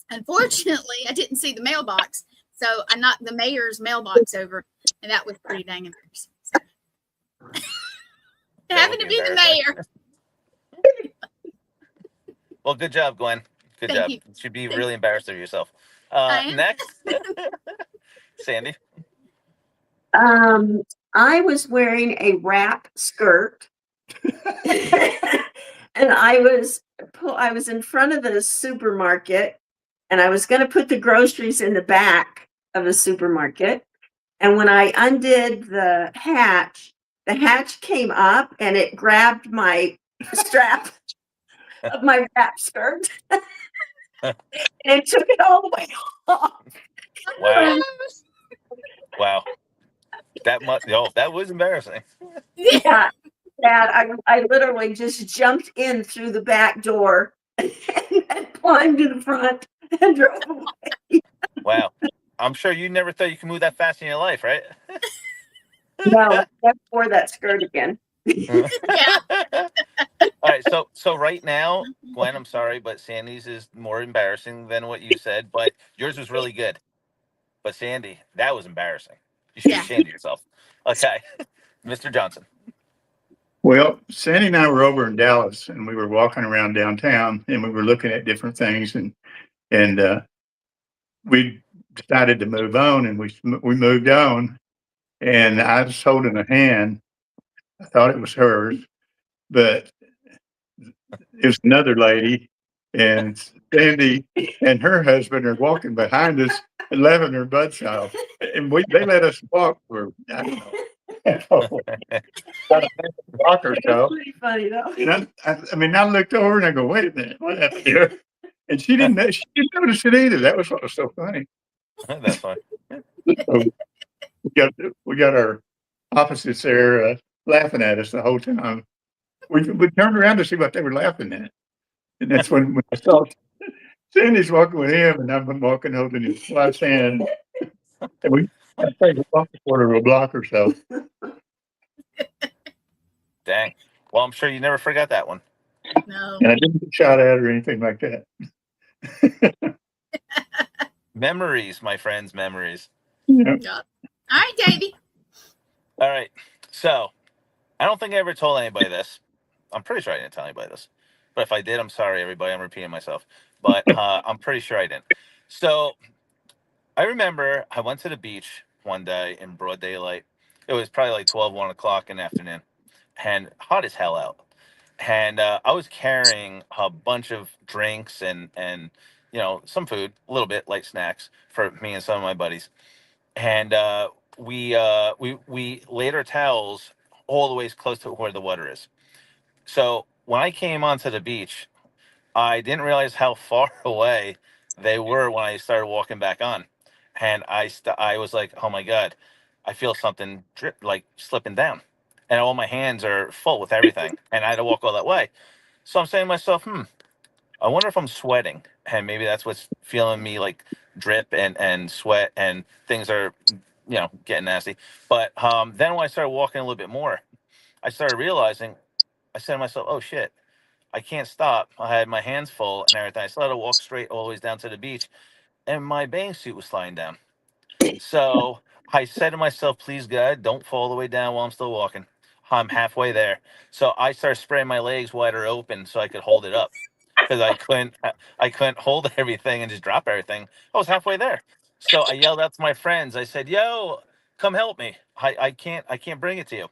unfortunately, I didn't see the mailbox. So I knocked the mayor's mailbox over. And that was pretty dang embarrassing. So. Having to be the mayor. Well, good job, Gwen. Good job. You should be really embarrassed of yourself. Next, Sandy. I was wearing a wrap skirt, and I was in front of the supermarket, and I was going to put the groceries in the back of the supermarket. And when I undid the hatch came up and it grabbed my strap of my wrap skirt and it took it all the way off. Wow. Wow. That was embarrassing. Yeah. I literally just jumped in through the back door and climbed to the front and drove away. Wow. I'm sure you never thought you could move that fast in your life, right? No, never wore that skirt again. Yeah. All right, so right now, Gwen, I'm sorry, but Sandy's is more embarrassing than what you said, but yours was really good. But Sandy, that was embarrassing. You should be ashamed of yourself. Okay, Mr. Johnson. Well, Sandy and I were over in Dallas, and we were walking around downtown, and we were looking at different things, and we decided to move on, and we moved on, and I was holding a hand. I thought it was hers, but it was another lady, and Sandy and her husband are walking behind us, laughing their butts off, and they let us walk for I don't know. About a block or so. Pretty funny though. And I mean, I looked over and I go, "Wait a minute, what happened here?" And she didn't notice it either. That was what was so funny. That's fine. So we got our opposites there laughing at us the whole time. We turned around to see what they were laughing at, and that's when I saw Sandy's walking with him, and I'm walking holding his wife's hand, and I think we walked a quarter of a block or so. Dang. Well, I'm sure you never forgot that one. No. And I didn't get shot at or anything like that. Memories, my friends, memories. Yeah. All right, Davey. All right. So, I don't think I ever told anybody this. I'm pretty sure I didn't tell anybody this. But if I did, I'm sorry, everybody. I'm repeating myself. But I'm pretty sure I didn't. So, I remember I went to the beach one day in broad daylight. It was probably like 1 o'clock in the afternoon. And hot as hell out. And I was carrying a bunch of drinks and some food, a little bit light snacks for me and some of my buddies. And we laid our towels all the way close to where the water is. So when I came onto the beach, I didn't realize how far away they were when I started walking back on. And I was like, oh my God, I feel something like slipping down. And all my hands are full with everything. And I had to walk all that way. So I'm saying to myself, I wonder if I'm sweating. And maybe that's what's feeling me like drip and sweat and things are, getting nasty. But then when I started walking a little bit more, I started realizing, I said to myself, oh shit, I can't stop. I had my hands full and everything. I still had to walk straight all the way down to the beach. And my bathing suit was sliding down. So I said to myself, please God, don't fall all the way down while I'm still walking. I'm halfway there. So I started spraying my legs wider open so I could hold it up. Because I couldn't hold everything and just drop everything. I was halfway there. So I yelled out to my friends. I said, yo, come help me. I can't bring it to you.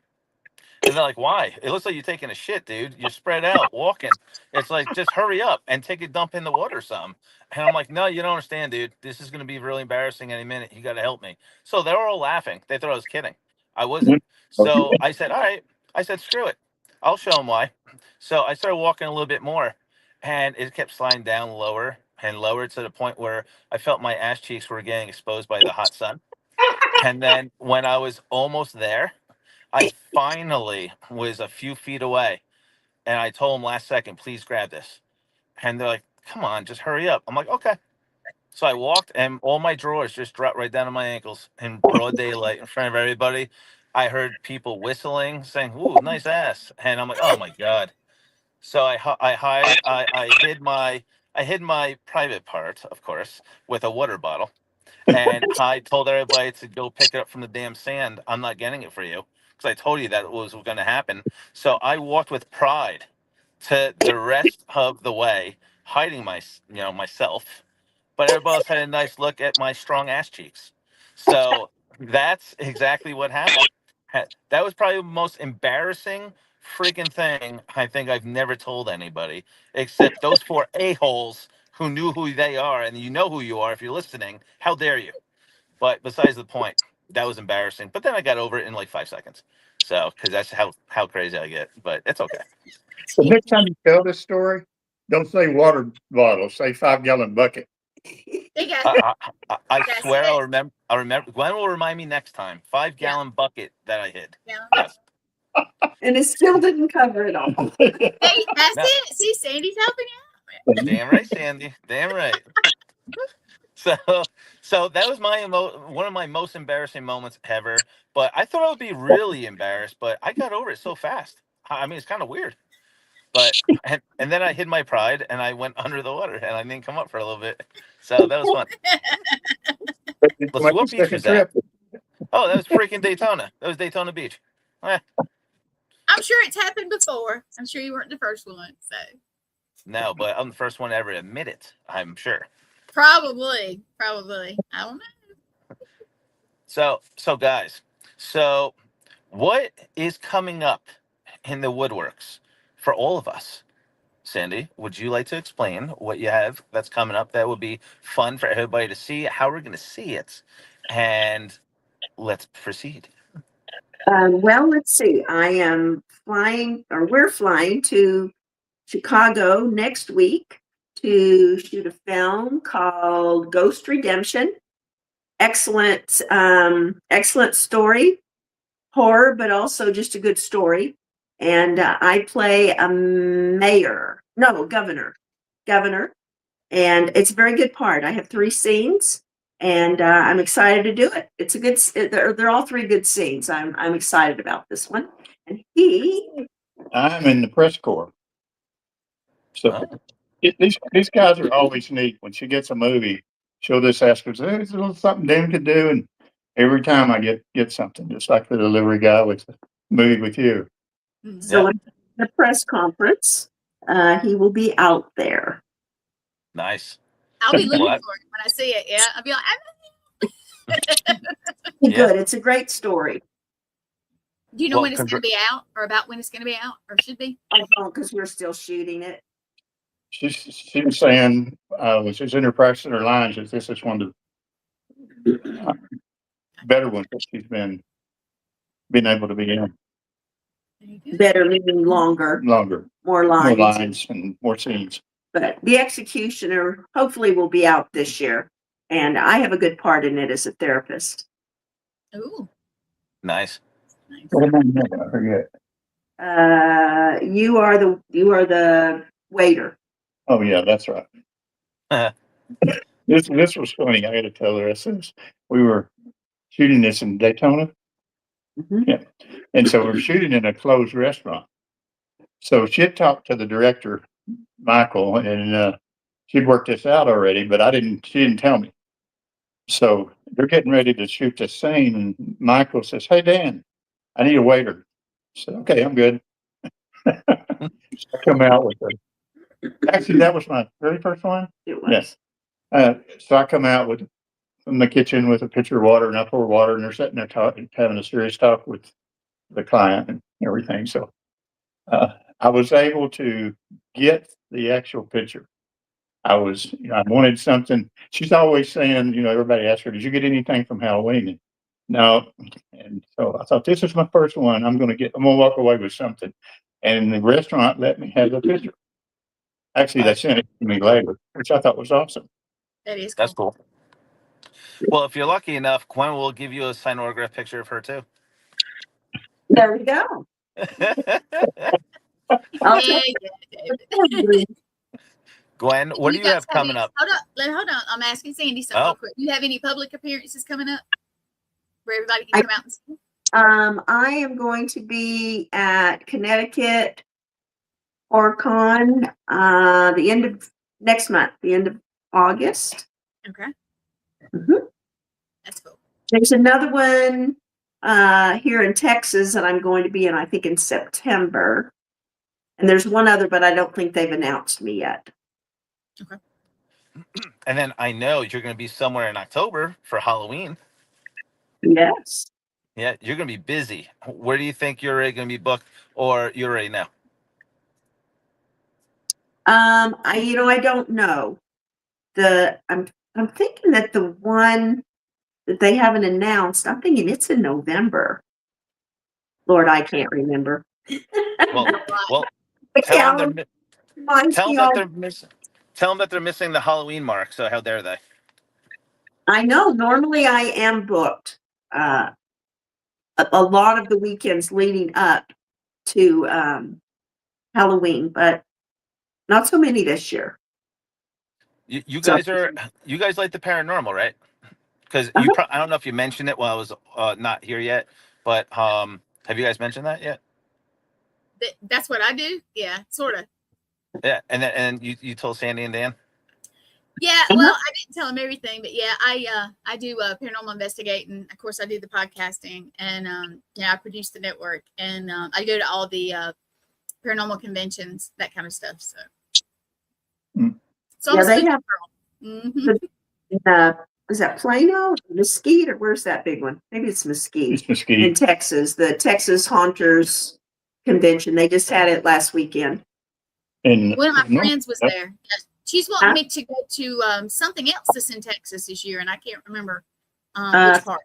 And they're like, why? It looks like you're taking a shit, dude. You're spread out, walking. It's like, just hurry up and take a dump in the water or something. And I'm like, no, you don't understand, dude. This is going to be really embarrassing any minute. You got to help me. So they were all laughing. They thought I was kidding. I wasn't. So I said, all right. I said, screw it. I'll show them why. So I started walking a little bit more, and it kept sliding down lower and lower to the point where I felt my ass cheeks were getting exposed by the hot sun. And then when I was almost there, I finally was a few feet away, and I told them last second, please grab this. And they're like, come on, just hurry up. I'm like, okay. So I walked, and all my drawers just dropped right down to my ankles in broad daylight in front of everybody. I heard people whistling, saying, "Ooh, nice ass," and I'm like, "Oh my god!" So I hid my private part, of course, with a water bottle, and I told everybody to go pick it up from the damn sand. I'm not getting it for you because I told you that was going to happen. So I walked with pride to the rest of the way, hiding myself, but everybody else had a nice look at my strong ass cheeks. So that's exactly what happened. That was probably the most embarrassing freaking thing I think I've never told anybody, except those four a-holes who knew who they are, and you know who you are if you're listening. How dare you? But besides the point, that was embarrassing. But then I got over it in like 5 seconds. So, because that's how crazy I get. But it's okay. The next time you tell this story, don't say water bottle, say 5-gallon bucket. There you go. I That's swear it. I'll remember. I'll remember. Gwen will remind me next time. 5-gallon bucket that I hid. Yeah. Yes. And it still didn't cover it all. Hey, that's No. it. See, Sandy's helping you. Damn right, Sandy. Damn right. So that was one of my most embarrassing moments ever. But I thought I would be really embarrassed, but I got over it so fast. I mean, it's kind of weird. But and then I hid my pride and I went under the water and I didn't come up for a little bit. So that was fun. Let's see, what beach was that? Oh, that was freaking Daytona. That was Daytona Beach. I'm sure it's happened before. I'm sure you weren't the first one. So No, but I'm the first one to ever admit it, I'm sure. probably. I don't know. So guys, so what is coming up in the woodworks for all of us? Sandy, would you like to explain what you have that's coming up that would be fun for everybody to see, how we're going to see it, and let's proceed. Well, let's see. We're flying to Chicago next week to shoot a film called Ghost Redemption. Excellent, excellent story, horror, but also just a good story. And I play a governor, and it's a very good part. I have 3 scenes, and I'm excited to do it. It's a good. They're all 3 good scenes. I'm excited about this one. And I'm in the press corps. So Oh, these guys are always neat. When she gets a movie, she'll just ask us, "There's a little something Dan could do," and every time I get something, just like the delivery guy with the movie with you. so yeah, at the press conference, he will be out there. nice. I'll be looking What? for it when I see it. Yeah, I'll be like, Be Yeah. good. It's a great story. do you know Well, when it's going to be out, or about when it's going to be out, or should be? I don't, because we're still shooting it. She was saying, when she's in her practice in her lines, that this is one of the better ones that she's been able to be in. Very good. Better, meaning longer, Longer, more more lines. lines and more scenes. But the executioner hopefully will be out this year, and I have a good part in it as a therapist. Ooh, Nice. nice. What am I doing? I forget. You are the waiter. Oh yeah, that's right. This was funny. I got to tell the rest of this. We were shooting this in Daytona. Mhm. Yeah, and so we're shooting in a closed restaurant. So she had talked to the director, Michael, and she'd worked this out already, but she didn't tell me. So they're getting ready to shoot this scene, and Michael says, "Hey Dan, I need a waiter." I said, "Okay, I'm good." So I come out with actually that was my very first one. It was. Yes. So I come out from the kitchen with a pitcher of water, and I pour water, and they're sitting there having a serious talk with the client and everything. So I was able to get the actual picture. I wanted something. She's always saying, everybody asks her, "Did you get anything from Halloween?" And, no. And so I thought, this is my first one. I'm going to walk away with something. And the restaurant let me have the picture. Actually, they sent it to me later, which I thought was awesome. That is cool. That's cool. Well, if you're lucky enough, Gwen will give you a signed autograph picture of her too. There we go. I'll Yeah, take yeah, David. it. Gwen, what do you have coming any, up? Hold on. I'm asking Sandy something real quick. Do you have any public appearances coming up where everybody can come out and see? I am going to be at Connecticut OrCon the end of next month, the end of August. Okay. Mm-hmm. That's cool. There's another one here in Texas that I'm going to be in, I think in September. And there's one other, but I don't think they've announced me yet. Okay. And then I know you're going to be somewhere in October for Halloween. Yes. Yeah, you're going to be busy. Where do you think you're already going to be booked, or you already know? I don't know. I'm thinking that the one that they haven't announced, I'm thinking it's in November. Lord, I can't remember. Well, The tell them calendar reminds tell me them that of- they're missing. Tell them that they're missing the Halloween mark. So how dare they? I know. Normally, I am booked a lot of the weekends leading up to Halloween, but not so many this year. You So- guys like the paranormal, right? Because I don't know if you mentioned it while I was not here yet, but have you guys mentioned that yet? That's what I do. Yeah, sort of. Yeah, and you told Sandy and Dan. Yeah, well, I didn't tell him everything, but yeah, I do paranormal investigating. Of course, I do the podcasting, and I produce the network, and I go to all the paranormal conventions, that kind of stuff. So, so yeah, I'm a they spooky have. girl. Is that Plano, Mesquite, or where's that big one? Maybe it's Mesquite. It's Mesquite. In Texas, the Texas Haunters Convention. They just had it last weekend. And one of my friends was there. She's wanting me to go to something else that's in Texas this year, and I can't remember which part.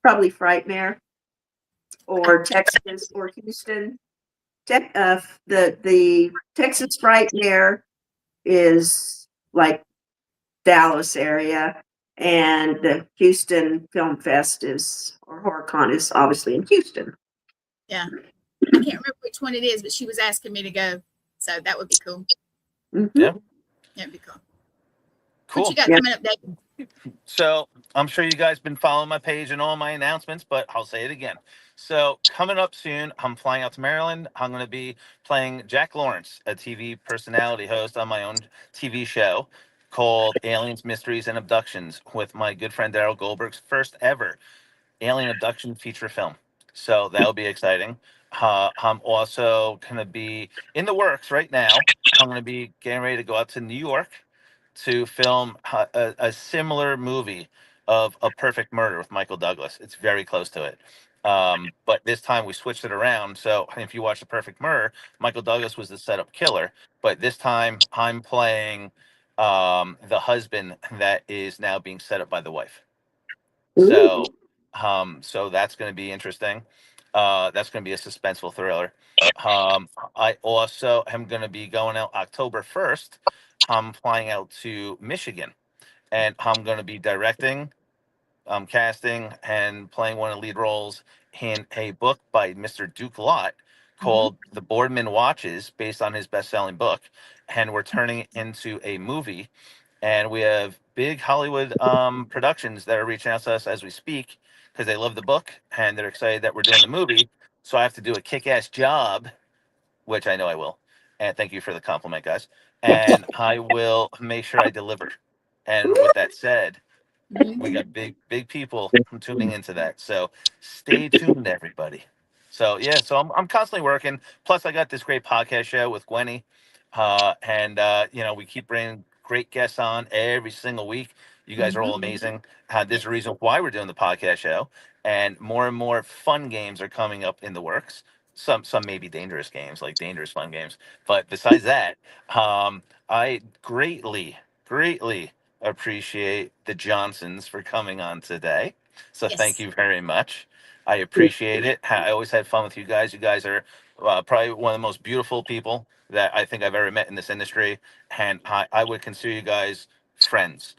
Probably Frightmare, or Texas, or Houston. The Texas Frightmare is like Dallas area, and the Houston Film Fest or HorrorCon is obviously in Houston. Yeah, I can't remember which one it is, but she was asking me to go, so that would be cool. Mm-hmm. Yeah, that'd be cool. Cool. What you got coming up, David? So I'm sure you guys been following my page and all my announcements, but I'll say it again. So coming up soon, I'm flying out to Maryland. I'm going to be playing Jack Lawrence, a TV personality host on my own TV show called Aliens, Mysteries, and Abductions, with my good friend Daryl Goldberg's first ever alien abduction feature film. So that'll be exciting. I'm also going to be in the works right now. I'm going to be getting ready to go out to New York to film a similar movie of A Perfect Murder with Michael Douglas. It's very close to it. But this time we switched it around. So if you watch A Perfect Murder, Michael Douglas was the setup killer. But this time I'm playing the husband that is now being set up by the wife. So, so that's going to be interesting. That's going to be a suspenseful thriller. I also am going to be going out October 1st. I'm flying out to Michigan, and I'm going to be directing, casting, and playing one of the lead roles in a book by Mr. Duke Lott called The Boardman Watches, based on his best-selling book. And we're turning it into a movie. And we have big Hollywood productions that are reaching out to us as we speak because they love the book and they're excited that we're doing the movie. So I have to do a kick-ass job, which I know I will. And thank you for the compliment, guys. And I will make sure I deliver. And with that said, we got big people tuning into that. So stay tuned, everybody. So yeah, so I'm constantly working. Plus, I got this great podcast show with Gwenny, and we keep bringing great guests on every single week. You guys are all amazing. There's a reason why we're doing the podcast show, and more fun games are coming up in the works. Some maybe dangerous games, like dangerous fun games. But besides that, I greatly appreciate the Johnsons for coming on today. So thank you very much. I appreciate it. I always had fun with you guys. You guys are probably one of the most beautiful people that I think I've ever met in this industry. And I would consider you guys friends,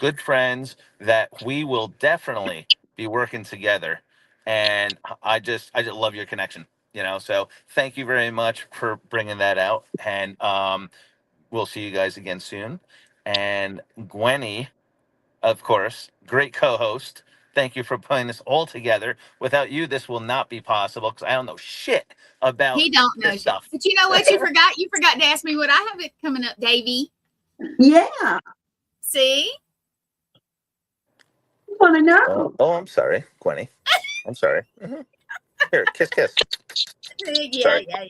good friends that we will definitely be working together. And I just love your connection, so thank you very much for bringing that out. And we'll see you guys again soon. And Gwenny, of course, great co-host. Thank you for putting this all together. Without you, this will not be possible because I don't know shit about He don't know this shit. stuff. But you know what? You forgot. You forgot to ask me what I have it coming up, Davey. Yeah, See? I want to know. Oh, I'm sorry, Gwenny. I'm sorry. Here, kiss, kiss. Yeah, Sorry. yeah.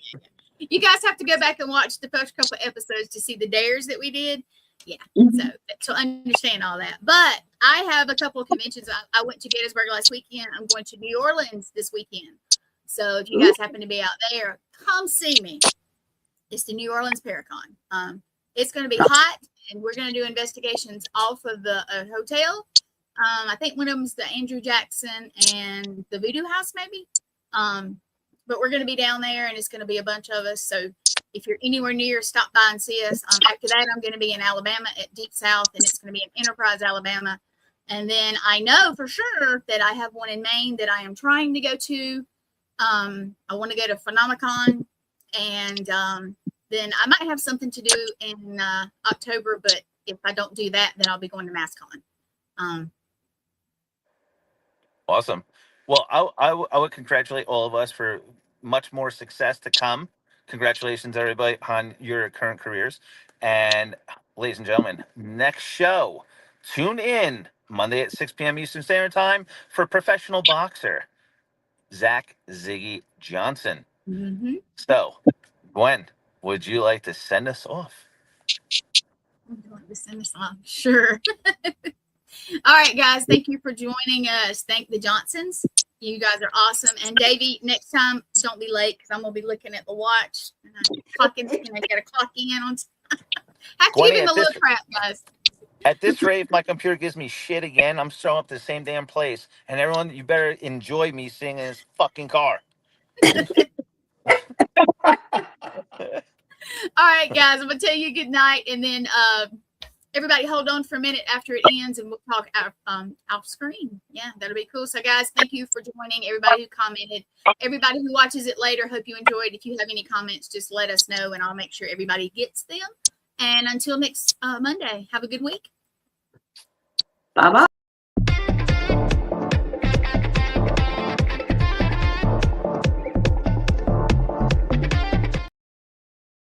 You guys have to go back and watch the first couple of episodes to see the dares that we did. Yeah, Mhm. so understand all that. But I have a couple of conventions. I went to Gettysburg last weekend. I'm going to New Orleans this weekend. So if you guys happen to be out there, come see me. It's the New Orleans Paracon. It's going to be hot, and we're going to do investigations off of the hotel. I think one of them's the Andrew Jackson and the Voodoo House, maybe. But we're going to be down there, and it's going to be a bunch of us. So if you're anywhere near, stop by and see us. After that, I'm going to be in Alabama at Deep South, and it's going to be in Enterprise, Alabama. And then I know for sure that I have one in Maine that I am trying to go to. I want to go to Phenomicon, and then I might have something to do in October. But if I don't do that, then I'll be going to MassCon. Awesome. Well, I would congratulate all of us for much more success to come. Congratulations, everybody, on your current careers. And ladies and gentlemen, next show, tune in Monday at 6 p.m. Eastern Standard Time for professional boxer, Zach Ziggy Johnson. Mm-hmm. So, Gwen, would you like to send us off? Would you like to send us off? Sure. All right, guys. Thank you for joining us. Thank the Johnsons. You guys are awesome. And Davey, next time, don't be late because I'm gonna be looking at the watch and I'm clocking. I got to clock in on. Have to give Gwenny, him a little crap, guys. At this rate, if my computer gives me shit again, I'm showing up to the same damn place. And everyone, you better enjoy me sitting in this fucking car. All right, guys. I'm gonna tell you good night, and then everybody hold on for a minute after it ends, and we'll talk off screen. Yeah, that'll be cool. So, guys, thank you for joining. Everybody who commented, everybody who watches it later, hope you enjoyed. If you have any comments, just let us know, and I'll make sure everybody gets them. And until next Monday, have a good week. Bye-bye.